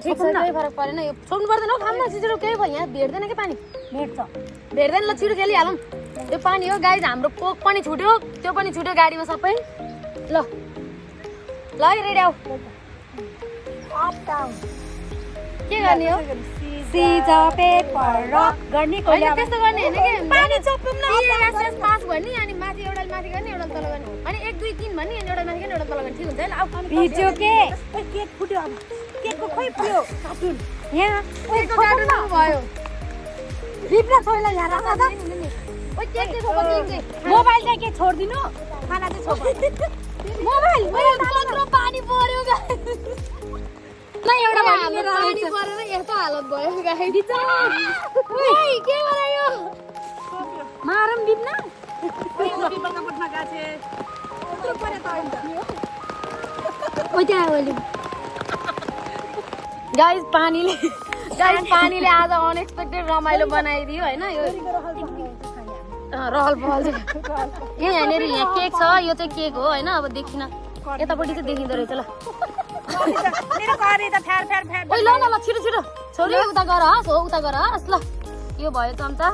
ठिक छ केही फरक परेन यो छोड्नु पर्दैन हौ खाम न छिटो केही भयो यहाँ भेट्दैन के पानी भेट्दैन ल छिटो खेलिहालौँ त्यो पानी हो गाइज हाम्रो कोक पनि छुट्यो त्यो पनि छुट्यो गाडीमा सबै ल ल रेडी आऊ के गर्ने हो सिजा पेपर रक गर्ने होइन त्यस्तो गर्ने होइन के पानी चप्पौँ न यस पास भन्ने अनि माथि एउटा माथि गर्ने एउटा तल गर्ने अनि 1 2 3 भन्ने अनि एउटा माथि गर्ने एउटा तल गर्ने ठिक हुन्छ है ल आऊ भिज्यो के केक फुट्यो अब केकको खोइ पुग्यो कार्टुन यहाँ केकको कार्टुन भयो रिप्ला छोइला यहाँ राखा त ओइ केक के छोपो केक मोबाइल चाहिँ के छोड्दिनु खाना चाहिँ छोप मोबाइल कत्रो पानी पर्यो गाइस ल एउटा पानी परेर यस्तो हालत भयो गाइस ओइ के बनायो मारम दिन्न ओइ त्यहाँ ओइले गाइस पानीले आज अनएक्सपेक्टेड रमाइलो बनाइदियो हैन यो रहल पहल चाहिँ यहाँनिर यहाँ केक छ यो चाहिँ केक हो हैन अब देखिन यतापट्टि चाहिँ देखिँदो रहेछ ल मेरो गरे त फ्यार फ्यार फ्यार ओइ ल ल ल छिटो छिटो छोरी उता गर हस् हो उता गर हस् ल यो भयो चम्चा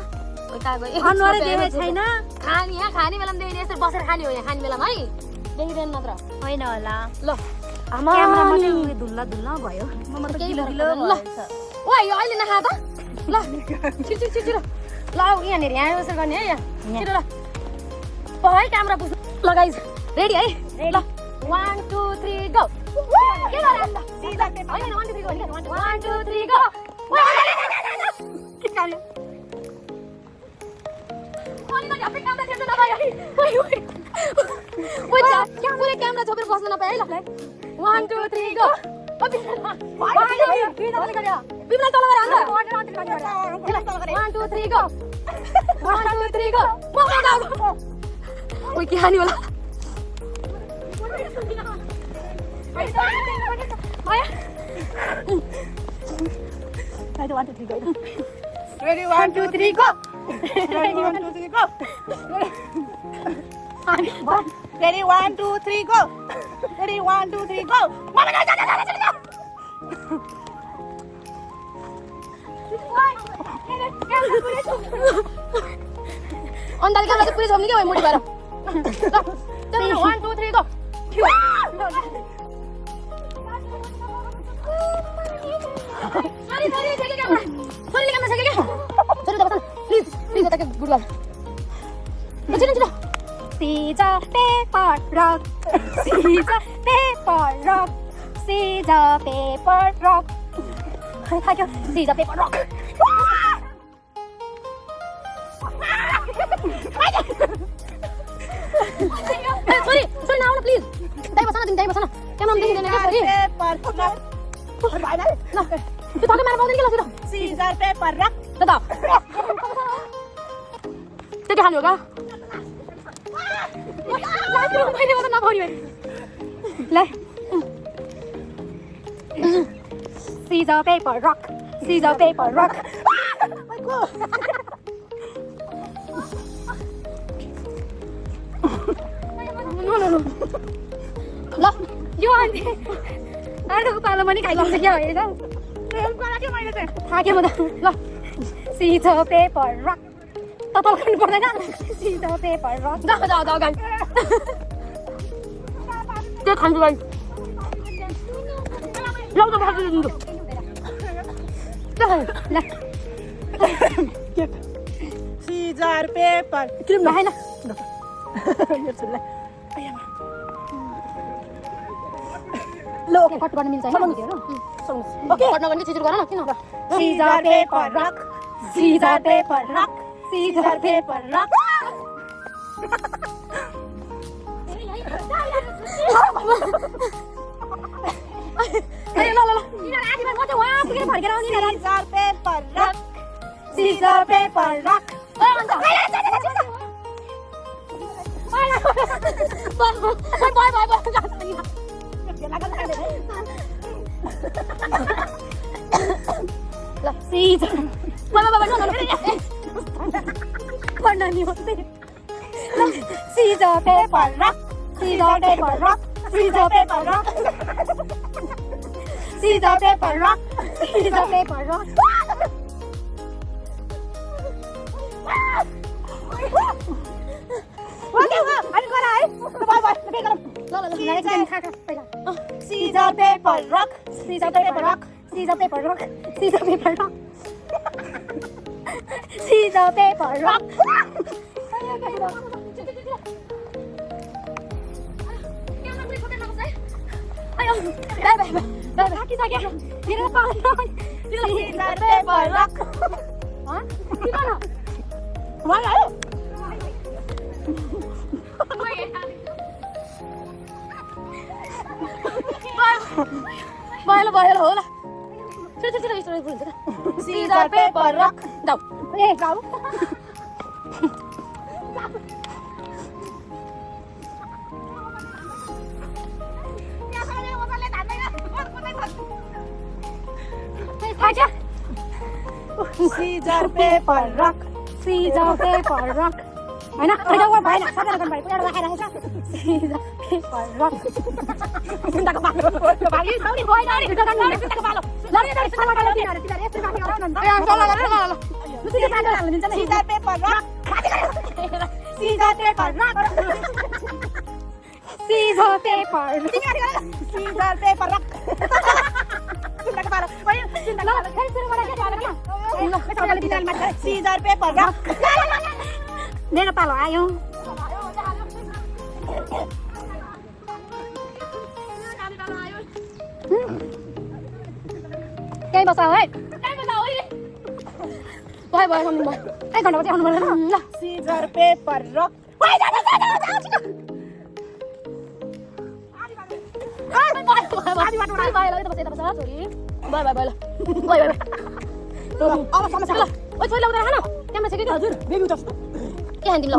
ओइ कहाँ गयो अनुहारै देखे छैन खानी यहाँ खाने बेलामा देखिने यसरी बसेर खाने हो यहाँ खाने बेलामा है देखिँदैन नत्र होइन होला ल आमा क्यामेरामा चाहिँ धुल्ला धुल्ला भयो म त गिलो गिलो ल ओइ यो अहिले नखा त ल छिटो छिटो छिटो ल यहाँनिर यहाँ यसो गर्ने है यहाँ छिटो ल है क्यामेरा पुग्छ ल गाइस रेडी है ल 1 2 3 गो के गरे अन्त सिधा पेपर हैन 1 2 3 गो 1 2 3 गो के गर्यो अनि मैले अपने क्यामेरा छेड्न नपाए ओइ ओइ ओइ जा पुरै क्यामेरा छोपेर बस्न नपाए है ल 1 2 3 गो बिमला तल गरे अन्त 1 2 3 गो 1 2 3 गो ओइ के हानि होला Ready 1 2 3 go. Ready 1 2 3 go. Ready 1 2 3 go. Ready 1 2 3 go. Mama go. अन्दाले camera चाहिँ पुरै छोप्ने के भयो मुडी भएर ल 1 2 3 go Sorry, take a camera. Sorry, take a camera. Sorry, please, take a good one. Chill. Scissor, paper, rock. Scissor, paper, rock. Scissor, paper, rock. Scissor, paper, rock. Sorry, now, please. Dai basana. Camera देखिदैन के sorry. ल त्यो थके मार पाउँदैन के ल छिटो Scissor, paper, rock. ल त त्यो के खानु हो का लास्टमा मैले त नपाउने भए ल Scissor, paper, rock. Scissor, paper, rock. No. ल यो अनि अरे पालो पनि खाइदिन्छ क्या होइन के मैले चाहिँ थाक्यो म त ल Scissor, paper, rock. तल गर्नु पर्दैन Scissor, paper, rock. जा गाई त्यो खान्छु गाई ल त भाजी दिन्छु ल Scissor, paper. क्रिम नखाइन ल ओके कट गर्न मिल्छ हैन ओके कट नगर्ने छिटो गर न किन Scissor, paper, rock. Scissor, paper, rock. Scissor, paper, rock. ए ल यिनीहरु आखिरमा म चाहिँ वहाँ पुगेर फर्केर आउने नि Scissor, paper, rock. Scissor, paper, rock. ल Scissor Scissor, paper, rock. Scissor, paper, rock. Scissor, paper, rock. scissor, paper, rock. Scissor, paper, rock. Anh coi này. Bye bye. Cái con. Scissor, paper, rock. Scissor, paper, rock. Scissor, paper, rock. Scissor, paper, rock. Scissor, paper, rock. Ayo, đây. Đi ra kìa. Đi ra con thôi. Scissor, paper, rock. Hả? Đi con à? Quá đấy. Bay là hứa là. Chưa rồi. Scissor, paper, rock. Đọc. Ê, gấu. Thôi chứ. Scissor, paper, rock. Scissor, paper, rock. होइन खै जाऊ भएन सबैजना गर्नु भयो एउटा राखेर आउँछ Scissor, paper, rock. सुन्दाको पालो भागी साउनी भएन नि भित्र गर्नु सुन्दाको पालो लड्ने त सुन्दाको पालो तिनीहरु यसरी माथि गराउन नि त ए सल्लाह गरेर ल सुन्दाको पालो हाल्नु दिन्छ नि Scissor, paper, rock. Scissor, paper, rock. Scissor, paper. Scissor, paper, rock. सुन्दाको पालो भयो सुन्दाको पालो फेरि सुरु गरेर के गर्नु ल सबैले बिचार मात्र Scissor, paper, rock. मेरो पालो आयो केही बस है भयो सम्झिनु भयो 1 घन्टा पछि आउनु पर्दैन ल Scissor, paper, rock. अब समस्या ल ओइ छोरी ल्याउँदै राख न क्यामेरा छ कि हजुर बेबी उता के हान्दिम ल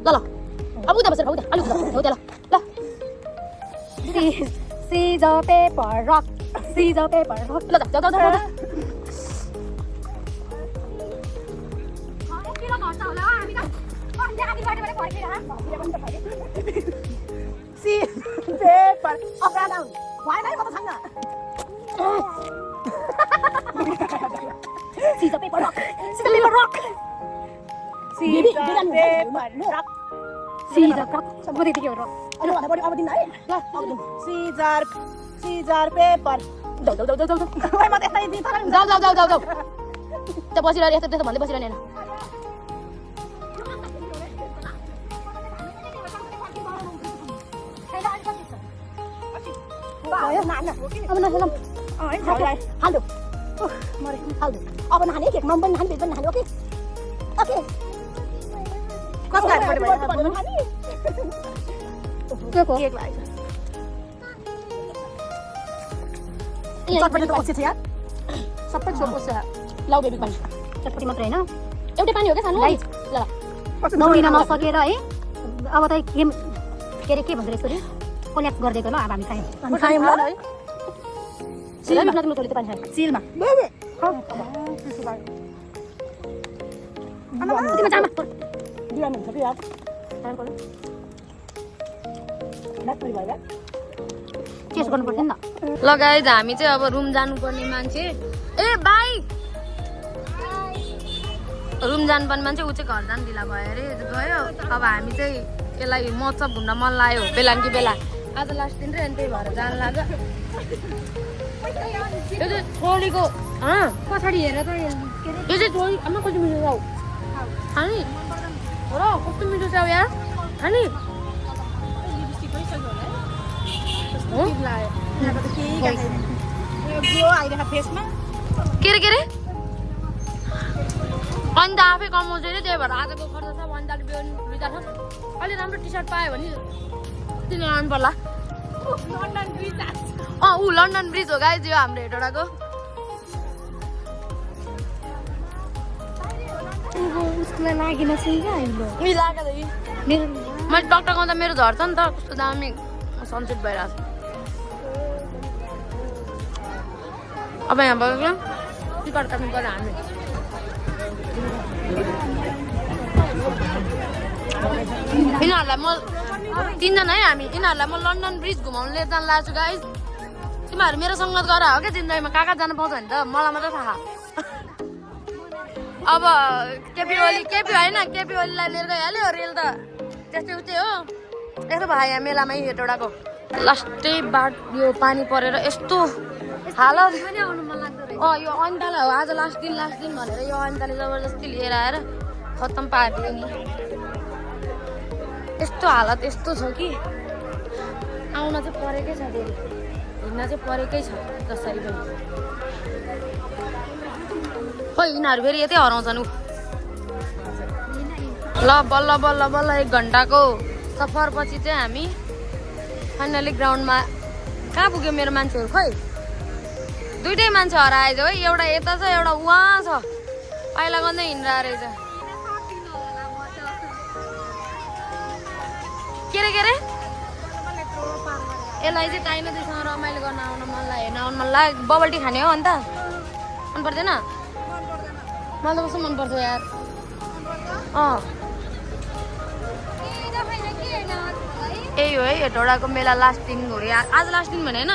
ल अब उता बसेर उता अलि उता ल Scissor, paper, rock. Scissor, paper, rock. ल जाऊ Scissor, paper, upside down. Why mai kata sanga? Scissor, paper, rock. Scissor, paper, rock. Scissor, paper, rock. Scissor, rock. Semua tiga rock. Aduh, ada body abadin naik. Scissor, paper. Jauh. Why mati saya di tangan? Jauh. Kita bosiran ya, kita balik bosiran ya. Ayo, nana. Apa nak film? Haldo. Mari, haldo. Apa nak ni? Kek mampu nak ni, nak ni, okey? Okey. Kau sekarang pada mana? Keko. Kek lah. चटपटी त पछि छ यार सबै छोको छ लाउ baby पानी चटपटी मात्र हैन एउटै पानी हो के सानो ल नौरिन नसकेर है अब त के भन्छ यसरी कोल्याप्स गर्दै गयो ल अब हामी खायौँ ल है सिलमा लाग्नु छोरी त पानी खायौँ सिलमा बेबी तिमी जामा बिहान हुन्छ कि यार लाग्छ भइरा टेस्ट गर्नु पर्दैन नि ल गाइज हामी चाहिँ अब रुम जानुपर्ने मान्छे ए बाई रुम जानुपर्ने मान्छे ऊ चाहिँ घर जानु ढिला भयो अरे गयो अब हामी चाहिँ यसलाई महोत्सव घुम्न मन लाग्यो बेला कि बेला आज लास्ट दिन रे अनि त्यही भएर जानु लाग्यो यो चाहिँ छोरीको पछाडि हेरेर त यो चाहिँ छोरी आमा कति मिठो छ खानी हो र कस्तो मिठो छ यार खानी के रे अनि त आफै कमाउँछ अरे त्यही भएर आजको खर्च छ अनि त बिदा छ अलि राम्रो टी सर्ट पायो भने तिनीहरू लानु पर्ला ऊ लन्डन ब्रिज हो गाइज यो हाम्रो हेटौँडाको उसलाई लागेन चाहिँ क्या मैले डक्टर गाउँदा मेरो झर्छ नि त कस्तो दामी सनसेट भइरहेको छ अब यहाँ भयो टिकट काट्नु पर्यो हामी यिनीहरूलाई म 3जना है हामी यिनीहरूलाई म लन्डन ब्रिज घुमाउनु लिएर जान लाग्छु गाइस तिमीहरू मेरो सङ्गत गर हो क्या जिन्दगीमा कहाँ कहाँ जानु पाउँछ भने त मलाई मात्रै थाहा अब केपी होइन केपी ओलीलाई लिएर गइहाल्यो रेल त त्यस्तै उस्तै हो यस्तो भयो यहाँ मेलामै हेटौडाको लास्टै बाट यो पानी परेर यस्तो हालत यो अन्ताले हो आज लास्ट दिन भनेर यो अन्ताले जबरजस्ती लिएर आएर खत्तम पारिदियो नि यस्तो हालत यस्तो छ कि आउन चाहिँ परेकै छ धेरै हिँड्न चाहिँ परेकै छ जसरी पनि खोइ यिनीहरू फेरि यतै हराउँछन् ऊ ल बल्ल बल्ल बल्ल 1 घन्टाको सफरपछि चाहिँ हामी फाइनली ग्राउन्डमा कहाँ पुग्यो मेरो मान्छेहरू खोइ दुइटै मान्छे हराएछ है एउटा यता छ एउटा उहाँ छ पाइला गर्दै हिँडिरहेको रहेछ के रे यसलाई चाहिँ टाइनोसँग रमाइलो गर्न आउन मन लाग्यो हेर्न आउनु मन लाग्यो बबल टी खाने हो अन्त मन पर्दैन मलाई त कस्तो मन पर्छ यार यही हो है हेटौडाको मेला लास्ट दिन हो आज लास्ट दिन भने होइन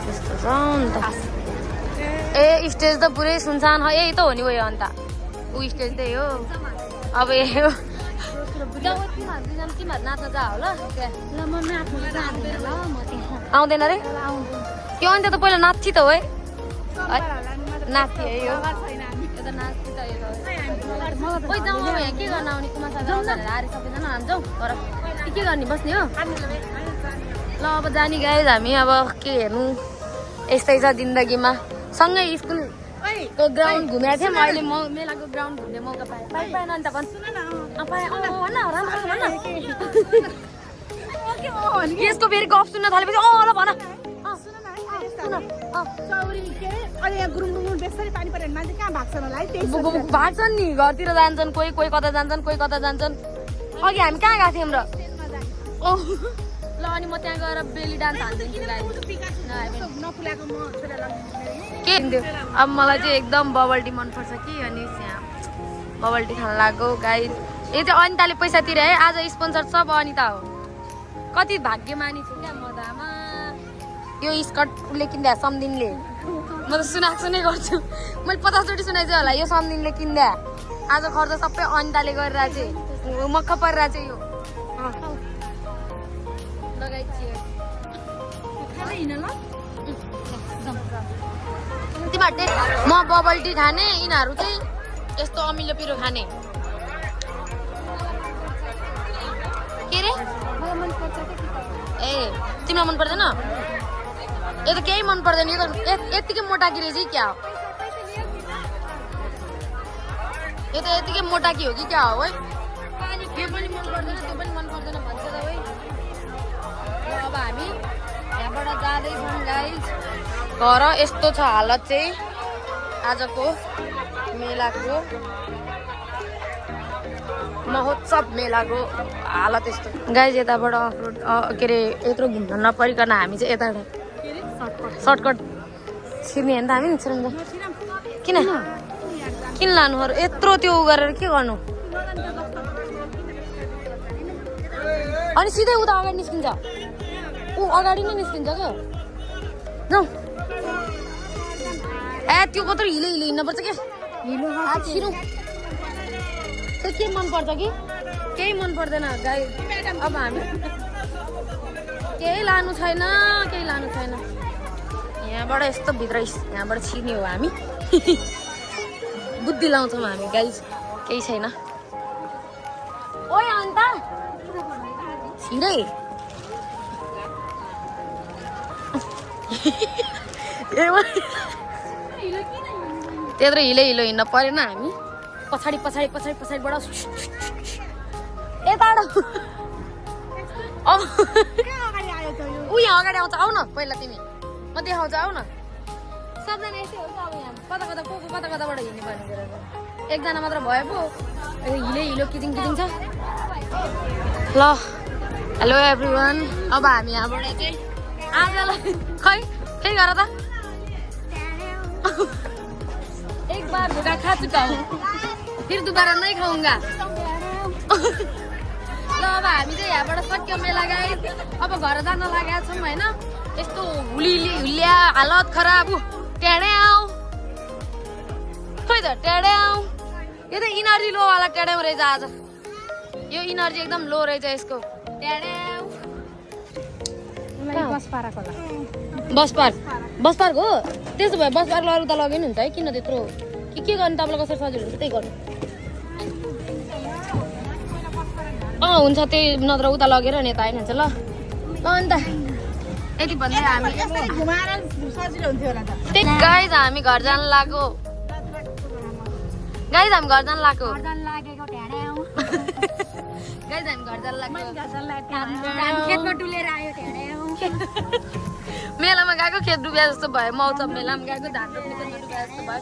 त्यस्तो छ नि त ए स्टेज त पुरै सुनसान हो यही त हो नि हो यो अन्त ऊ स्टेज त्यही हो अब यही हो तिमीहरू नाच्न जा हो ल आउँदैन रे त्यो अन्त त पहिला नाच्थी त हो है नाच्थी है यो ओइ जाउँ यहाँ के गर्न आउने कुमासा हारे सबैजना हान्छौँ तर के गर्ने बस्ने हो ल अब जाने गाइज हामी अब के हेर्नु यस्तै छ जिन्दगीमा सँगै स्कुलको ग्राउन्ड घुमेको थियौँ अहिले म मेलाको ग्राउन्ड घुम्ने मौका पाएँ पाएन अन्त यसको फेरि गफ सुन्न थालेपछि ल भन भाग्छन् नि घरतिर जान्छन् कोही कता जान्छन् कोही कता जान्छन् अघि हामी कहाँ गएको थियौँ र ल अनि म त्यहाँ गएर बेली डान्स हाल्दिन्छु के अब मलाई चाहिँ एकदम बबल टी मनपर्छ कि अनि बबल टी खान लाग्यो गाइस यो चाहिँ अनिताले पैसा तिरे है आज स्पोन्सर सब अनिता हो कति भाग्यमानी छु क्या म त आमा यो स्कर्ट उसले किन्दा सम्दिनले म त सुनाइ गर्छु मैले 50 चोटि सुनाइछु होला यो सम्दिनले किन्दा आज खर्च सबै अनिताले गरेर चाहिँ मक्ख परेर चाहिँ यो तिमीहरूले म बबल टी खाने यिनीहरू चाहिँ यस्तो अमिलो पिरो खाने के रे ए तिमीलाई मन पर्दैन यो त केही मन पर्दैन यो त यतिकै मोटाकी रहेछ क्या हो यो त यतिकै मोटाकी हो कि क्या हो है यो पनि मन पर्दैन त्यो पनि मन पर्दैन भन्छ त है अब हामी यहाँबाट जाँदैछौँ गाइज घर यस्तो छ हालत चाहिँ आजको मेलाको महोत्सव मेलाको हालत यस्तो गाइज यताबाट अफरोड के अरे यत्रो घुम्न नपरिकन हामी चाहिँ यता सर्टकट छिर्ने होइन त हामी नि छिरन्छ किन लानु यत्रो त्यो उ गरेर के गर्नु अनि सिधै उता अगाडि निस्किन्छ ऊ अगाडि नै निस्किन्छ क्या जाउँ ए त्यो कत्रो हिले हिँड्नुपर्छ क्या छिरौँ त्यो के मन पर्छ कि केही मन पर्दैन गाई अब हामी केही लानु छैन यहाँबाट यस्तो भित्र यहाँबाट छिर्ने हो हामी बुद्धि लाउँछौँ हामी गाई केही छैन ओए अन्त छिरै त्यत्रो हिलो हिँड्न परेन हामी पछाडिबाट यता ऊ यहाँ अगाडि आउँछ आउ न पहिला तिमी म देखाउँछ आउ न सबजना यस्तै हो अब यहाँ कताबाट हिँड्ने पर्ने गरेर एकजना मात्र भयो पो हिलो किचिङ छ ल हेलो एभ्रिवान अब हामी यहाँबाट चाहिँ आजलाई खै गर त बार धोखा खा चुका हूँ फिर दोबारा नहीं खाऊंगा ल अब हामी चाहिँ यहाँबाट सक्यो मेला गाइस अब घर जान लागेका छौँ होइन यस्तो हुलिया हालत खराब ट्याडे आऊ खोइ त ट्याडे आऊ यो त इनर्जी लोवाला ट्याड्याउ रहेछ आज यो इनर्जी एकदम लो रहेछ यसको ट्याड्याउ बस पार्क हो त्यसो भए बस पार्क अरू त लगे नि हुन्छ है किन त्यत्रो के गर्नु तपाईँलाई कसरी सजिलो हुन्छ त्यही गर्नु हुन्छ त्यही नत्र उता लगेर नि यता आइन्छ ल अन्त यति भन्दै हामी गाइज हामी घर जान लाग्यो गाइज हामी घर जान लाग्यो मेलामा गएको खेत डुबिया जस्तो भयो मौसम मेलामा गएको धान रोप्ने डुबिया जस्तो भयो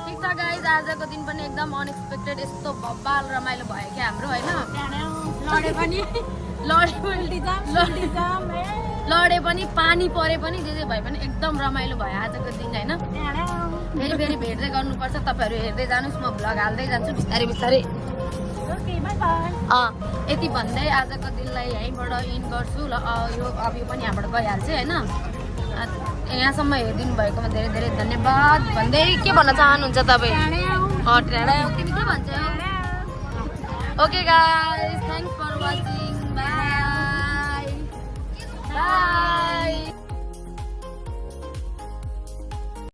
ठिक छ गाइज आजको दिन पनि एकदम अनएक्सपेक्टेड यस्तो बब्बाल रमाइलो भयो क्या हाम्रो होइन लडे पनि पानी परे पनि जे भए पनि एकदम रमाइलो भयो आजको दिन होइन फेरि फेरि भेट्दै गर्नुपर्छ तपाईँहरू हेर्दै जानुहोस् म भ्लग हाल्दै जान्छु बिस्तारै बिस्तारै यति भन्दै आजको दिनलाई यहीँबाट इन गर्छु ल यो अब यो पनि यहाँबाट गइहाल्छ होइन यहाँसम्म हेरिदिनु भएकोमा धेरै धेरै धन्यवाद भन्दै के भन्न चाहनुहुन्छ तपाईँ तिमी के भन्छ ओके गाइस